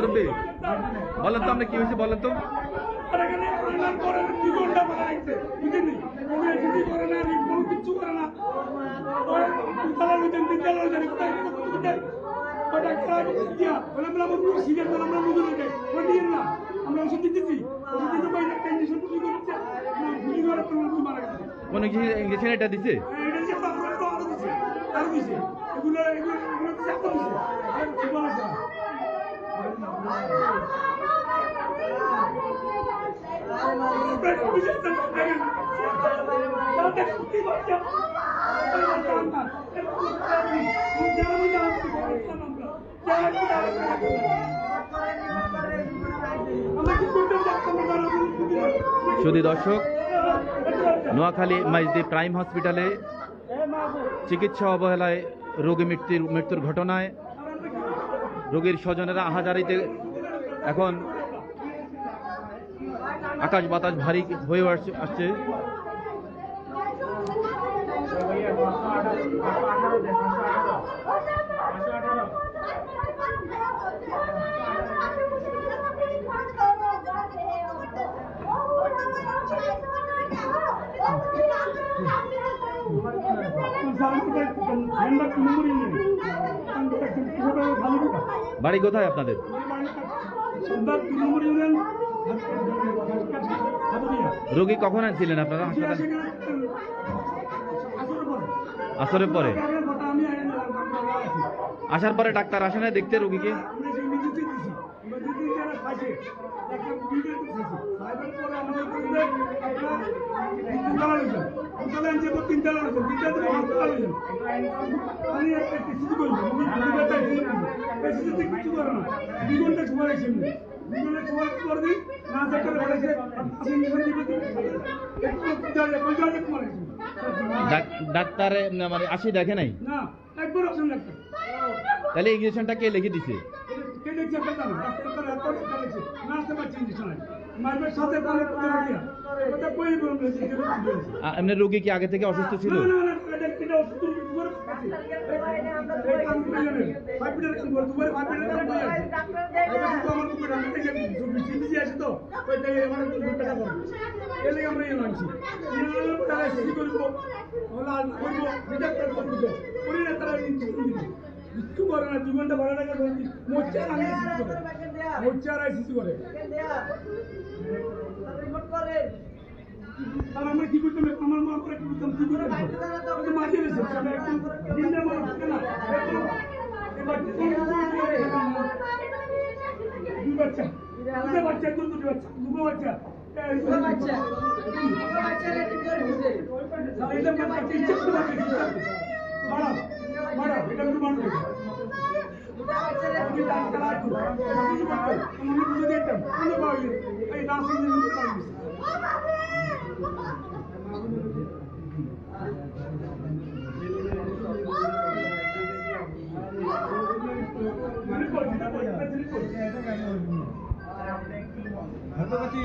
মুরব্বী বলেন তো আপনি কি হয়েছে বলেন তো। কোন ইঞ্জেকশন এটা দিছে? শুধু দর্শক, নোয়াখালী মাইজদি প্রাইম হসপিটালে চিকিৎসা অবহেলায় রোগী মৃত্যুর ঘটনায় রোগীর স্বজনেরা আহাজারিতে এখন আকাশ বাতাস ভারী হয়ে আসছে। বাড়ি কোথায় আপনাদের? রোগী কখন আনছিলেন আপনারা হাসপাতালে? আসরের পরে। আসার পরে ডাক্তার আসে না দেখতে রোগীকে? ডাক্তার মানে আসি দেখে নাই? তাহলে ইঞ্জেকশনটা কে লিখে দিছে? এমনি রোগী কি আগে থেকে অসুস্থ ছিল? জীবনটা ভালো লাগে আমরা কি করতাম, আমার মা করে কি করতাম, কি করে মাঝে বাচ্চা বাচ্চা দুটো বাচ্চা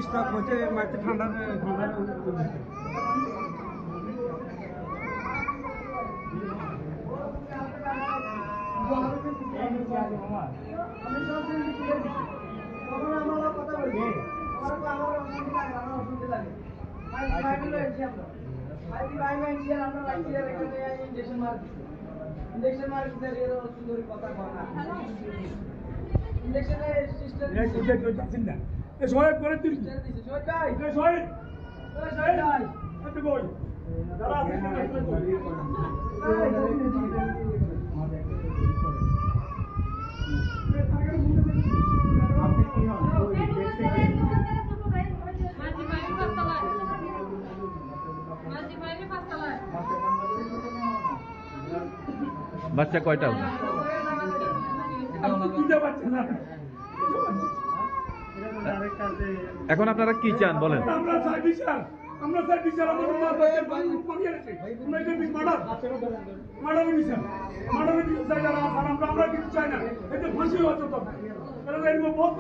স্টক হচ্ছে মাঠে ঠান্ডা বাচ্চা কয়টা? এখন আপনারা কি চান বলেন? আমরা চাই বিচার, আমরা কিছু চাই না, এতে ফাঁসি হচ্ছে তো বহুত